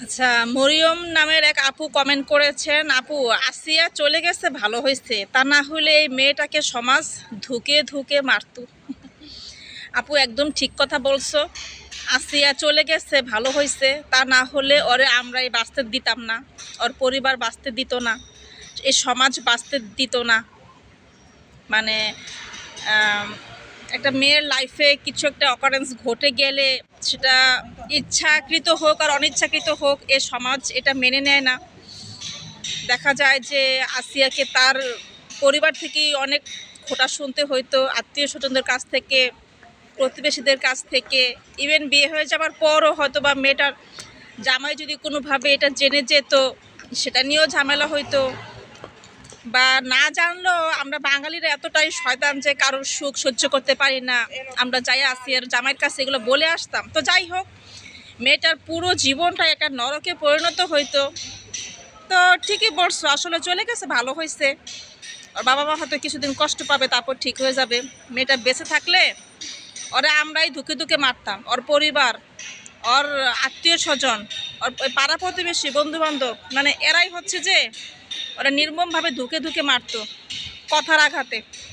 আচ্ছা, মরিয়ম নামের এক আপু কমেন্ট করেছেন, আপু আসিয়া চলে গেছে ভালো হয়েছে, তা না হলে এই মেয়েটাকে সমাজ ধুকে ধুকে মারতো। আপু একদম ঠিক কথা বলছো। আসিয়া চলে গেছে ভালো হয়েছে, তা না হলে ওরে আমরাই বাঁচতে দিতাম না, ওর পরিবার বাঁচতে দিত না, এই সমাজ বাঁচতে দিত না। মানে একটা মেয়ের লাইফে কিছু একটা অকারেন্স ঘটে গেলে সেটা ইচ্ছাকৃত হোক আর অনিচ্ছাকৃত হোক, এ সমাজ এটা মেনে নেয় না। দেখা যায় যে আসিয়াকে তার পরিবার থেকেই অনেক খোঁটা শুনতে হইতো, আত্মীয় স্বজনদের কাছ থেকে, প্রতিবেশীদের কাছ থেকে। ইভেন বিয়ে হয়ে যাওয়ার পরও হয়তো বা মেয়েটার জামাই যদি কোনোভাবে এটা জেনে যেত, সেটা নিয়েও ঝামেলা হইতো। বা না জানলেও আমরা বাঙালিরা এতটাই শয়তান যে কারোর সুখ সহ্য করতে পারি না, আমরা যাই আসিয়ার জামাইয়ের কাছে এগুলো বলে আসতাম। তো যাই হোক, মেয়েটার পুরো জীবনটা একটা নরকে পরিণত হইতো। তো ঠিকই বলছো, আসলে চলে গেছে ভালো হয়েছে। ওর বাবা মা হয়তো কিছুদিন কষ্ট পাবে, তারপর ঠিক হয়ে যাবে। মেয়েটা বেঁচে থাকলে ওরা আমরাই ধুকে ধুকে মারতাম, ওর পরিবার, ওর আত্মীয় স্বজন, ওর পাড়া প্রতিবেশী, বন্ধু বান্ধব, মানে এরাই হচ্ছে যে ওরা নির্মমভাবে ধুকে ধুকে মারতো কথার আঘাতে।